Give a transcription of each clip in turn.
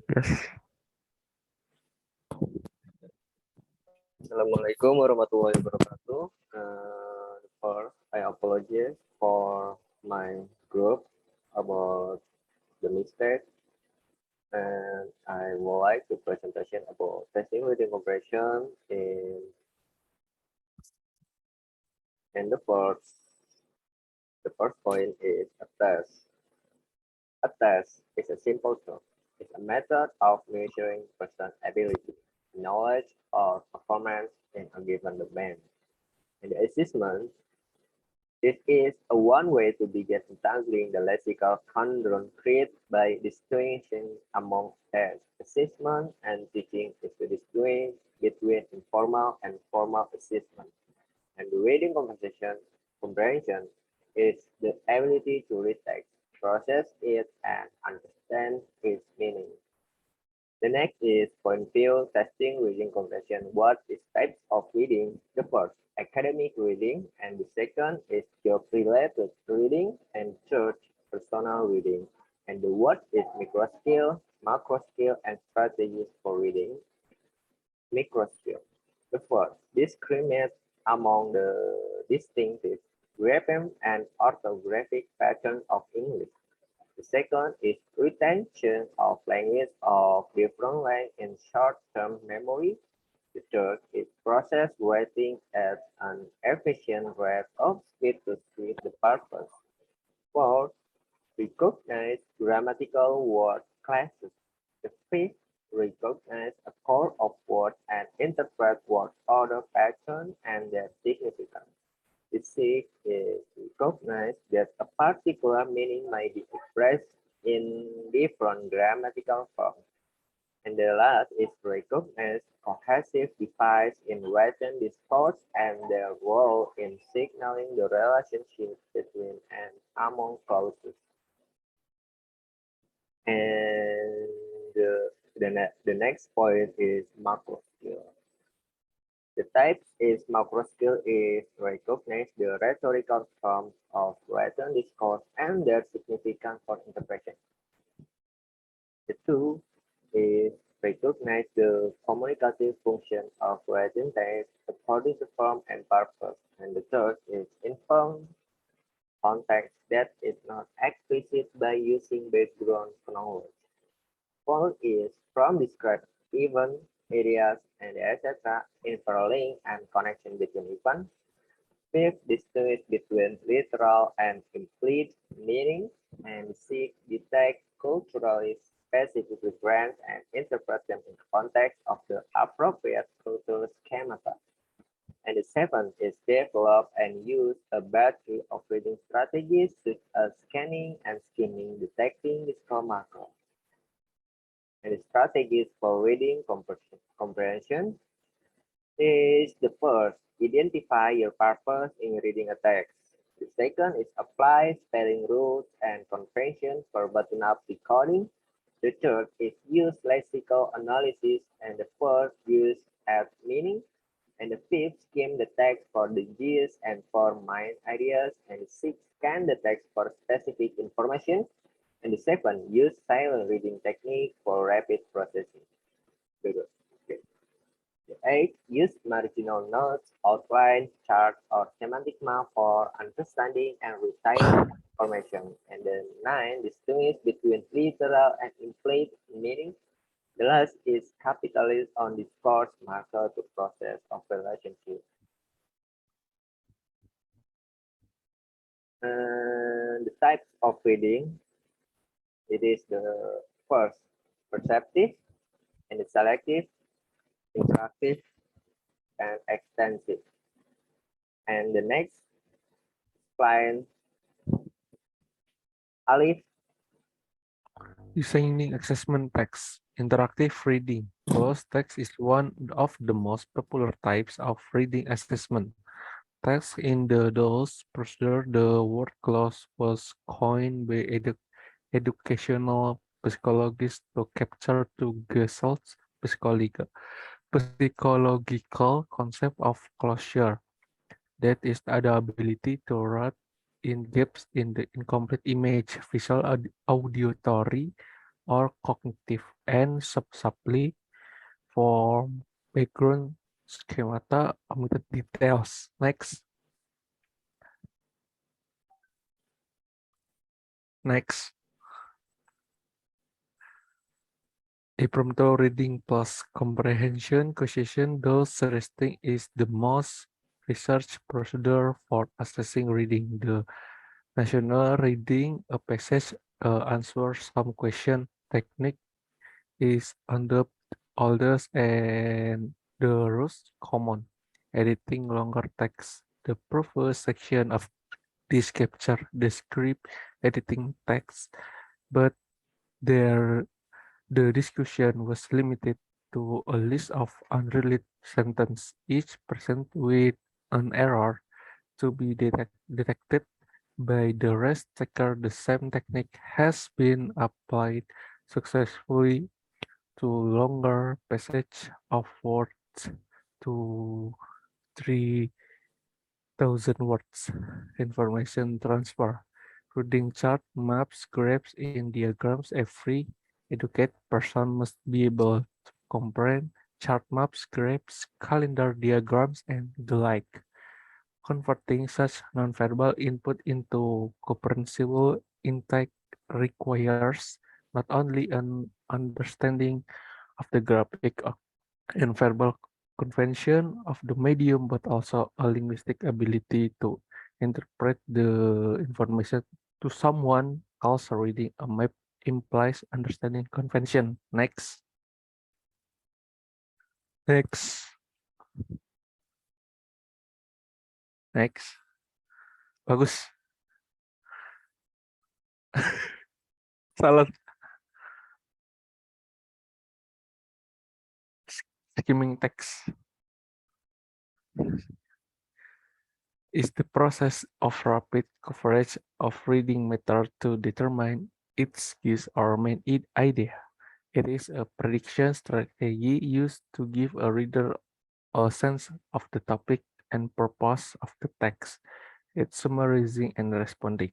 Yes. Assalamualaikum warahmatullahi wabarakatuh. First, I apologize for my group about the mistake, and I would like to presentation about testing reading comprehension in the first point is a test. A test is a simple tool. It's a method of measuring person's ability, knowledge, or performance in a given domain. In the assessment, this is a one way to begin untangling the lexical conundrum created by distinguishing among test assessment and teaching is to distinguish between informal and formal assessment. And the reading comprehension is the ability to read text, process it, and understand its meaning. The next is point field testing reading comprehension. What is types of reading? The first, academic reading, and the second is job-related reading, and third, personal reading. And the what is micro skill, macro skill, and strategies for reading. Micro skill. The first, discriminate among the distinctive grapheme and orthographic patterns of English. The second is retention of language of different language in short-term memory. The third is process writing as an efficient rate of speed to suit the purpose. Fourth, recognize grammatical word classes. The fifth, recognize a core of words and interpret word order patterns and their significance. The sixth is recognize that a particular meaning may be expressed in different grammatical forms. And the last is recognize cohesive device in written discourse and their role in signaling the relationship between and among clauses. And the next point is macro skill. The types is macro skill is recognize the rhetorical forms of written discourse and their significance for interpretation. The two is recognize the communicative function of written text according to form and purpose. And the third is inform context that is not explicit by using background knowledge. Fourth is from describe event, areas, and etc. Interlink and connection between events. Fifth, distinguish between literal and implied meaning. And sixth, detect culturally specific reference and interpret them in the context of the appropriate cultural schemata. And the seventh is develop and use a battery of reading strategies such as scanning and skimming, detecting discourse markers. And the strategies for reading comprehension is the first, identify your purpose in reading a text. The second is apply spelling rules and conventions for button-up decoding. The third is use lexical analysis, and the fourth, use add meaning. And the fifth, skim the text for the gist and for main ideas. And the sixth, scan the text for specific information. And the seventh, use silent reading technique for rapid processing. Good. Okay. The eighth, use marginal notes, outline, charts, or semantic map for understanding and retaining information. And then nine, distinguish between literal and implied meaning. The last is capitalize on discourse marker to process of relationship. And the types of reading, it is the first, perceptive, and the selective, interactive, and extensive. And the next client, Alif. Designing assessment text. Interactive reading. Closed text is one of the most popular types of reading assessment. Text in the DOS procedure, the word close was coined by educational psychologists to capture two Gesell's psychological concept of closure. That is the ability to read in gaps in the incomplete image, visual, auditory, or cognitive, and subtly form background schemata omitted details. Next. Next. Impromptu reading plus comprehension question. Those suggesting is the most research procedure for assessing reading. The national reading a passage answer some question technique is under oldest and the rules common. Editing longer text. The previous section of this capture the script editing text, but there the discussion was limited to a list of unrelated sentences, each present with an error to be detected by the rest taker. The same technique has been applied successfully to longer passage of words to 3,000 words. Information transfer. Reading chart, maps, graphs, and diagrams. Every educated person must be able to comprehend chart maps, graphs, calendar diagrams, and the like. Converting such nonverbal input into comprehensible intake requires not only an understanding of the graphic and verbal convention of the medium, but also a linguistic ability to interpret the information to someone else. Reading a map implies understanding convention. Next. Next. Next. Bagus. Salah. Skimming text is the process of rapid coverage of reading matter to determine its use or main idea. It is a prediction strategy used to give a reader a sense of the topic and purpose of the text. It's summarizing and responding,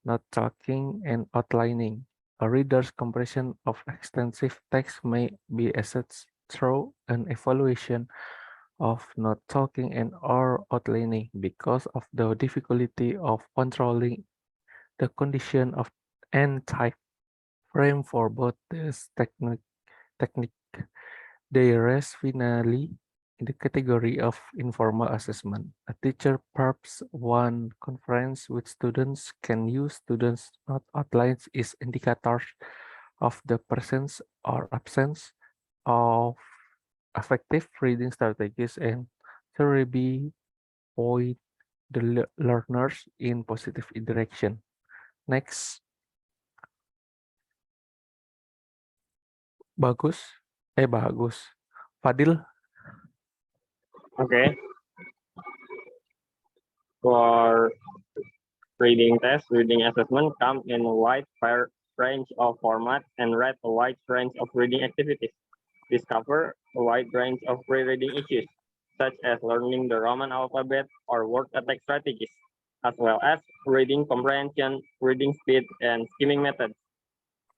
not talking and outlining. A reader's comprehension of extensive text may be assessed through an evaluation of not talking and or outlining because of the difficulty of controlling the condition of and type frame for both this technique. They rest finally in the category of informal assessment. A teacher perhaps one conference with students can use students' not outlines as indicators of the presence or absence of effective reading strategies and thereby point the learners in positive direction. Next, bagus. Bagus. Fadil. Okay, for reading test, reading assessment come in a wide range of formats and read a wide range of reading activities. Discover a wide range of pre-reading issues, such as learning the Roman alphabet or word attack strategies, as well as reading comprehension, reading speed, and skimming methods.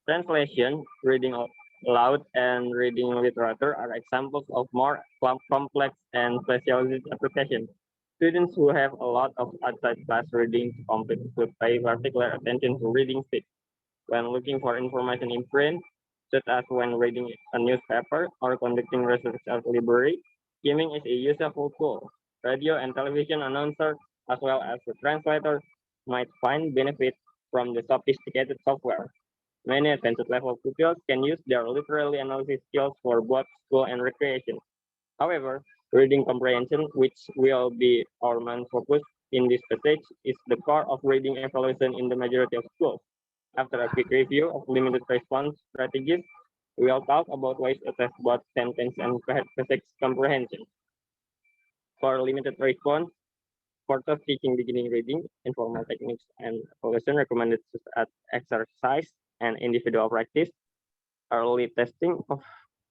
Translation, reading aloud, and reading literature are examples of more complex and specialized applications. Students who have a lot of outside class reading to complete should pay particular attention to reading speed. When looking for information in print, such as when reading a newspaper or conducting research at a library, skimming is a useful tool. Radio and television announcers, as well as the translator, might find benefit from the sophisticated software. Many advanced level pupils can use their literary analysis skills for both school and recreation. However, reading comprehension, which will be our main focus in this passage, is the core of reading evaluation in the majority of schools. After a quick review of limited response strategies, we will talk about ways to test both sentence and passage comprehension. For limited response, for teaching beginning reading, informal techniques and evaluation recommended as exercise and individual practice. Early testing of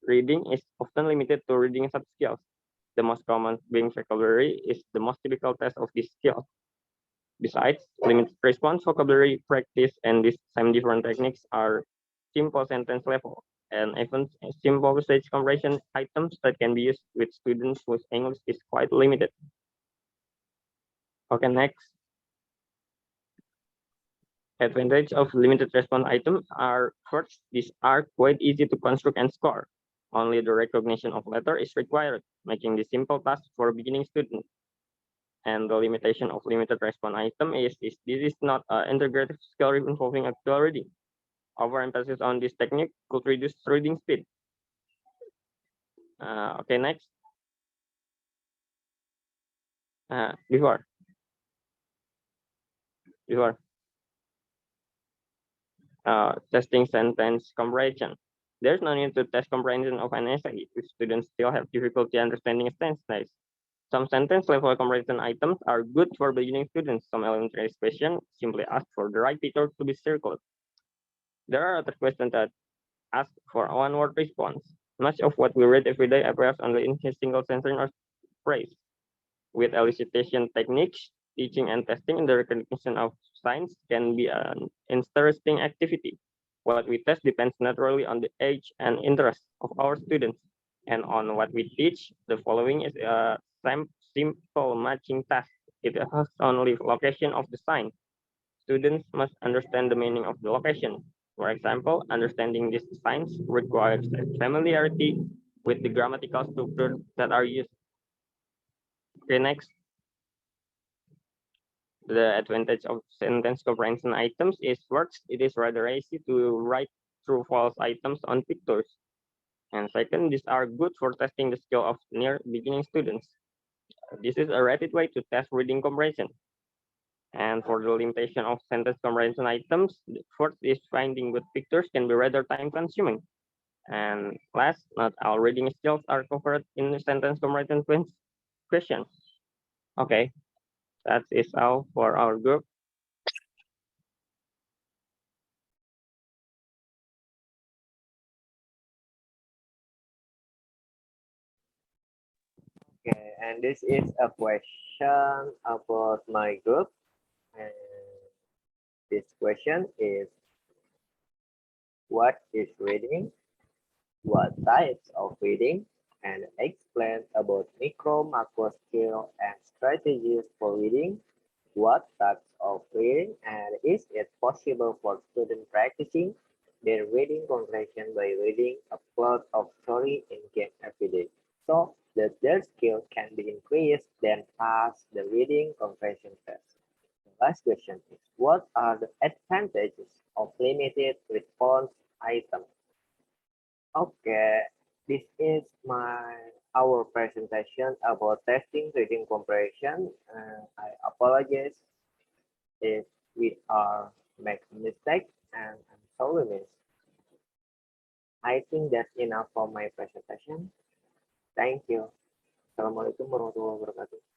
reading is often limited to reading sub skills. The most common being vocabulary is the most typical test of this skill. Besides, limited response vocabulary practice and these same different techniques are simple sentence level, and even simple stage comprehension items that can be used with students whose English is quite limited. Okay, next. Advantage of limited response items are first, these are quite easy to construct and score. Only the recognition of letter is required, making this simple task for beginning students. And the limitation of limited response item is this is not an integrative skill involving actual reading. Overemphasis on this technique could reduce reading speed. Okay, next. Before. Testing sentence comprehension. There's no need to test comprehension of an essay if students still have difficulty understanding a sentence. Some sentence level comprehension items are good for beginning students. Some elementary questions simply ask for the right picture to be circled. There are other questions that ask for a one-word response. Much of what we read every day appears only in a single sentence or phrase. With elicitation techniques, teaching and testing in the recognition of signs can be an interesting activity. What we test depends naturally on the age and interest of our students and on what we teach. The following is a simple matching task. It has only location of the sign. Students must understand the meaning of the location. For example, understanding these signs requires familiarity with the grammatical structure that are used. Okay, next. The advantage of sentence comprehension items is first, it is rather easy to write true false items on pictures. And second, these are good for testing the skill of near beginning students. This is a rapid way to test reading comprehension. And for the limitation of sentence comprehension items, the first is finding good pictures can be rather time consuming. And last, not all reading skills are covered in the sentence comprehension questions. Okay, that is all for our group. Okay, and this is a question about my group. And this question is, what is reading? What types of reading? And explain about micro, macro skill and strategies for reading. What types of reading? And is it possible for students practicing their reading comprehension by reading a plot of story in game every day? So that their skill can be increased, then pass the reading comprehension test. The last question is, what are the advantages of limited response items? Okay, this is our presentation about testing reading comprehension. I apologize if we are making mistake, and I'm sorry, miss. I think that's enough for my presentation. Thank you. Assalamualaikum warahmatullahi wabarakatuh.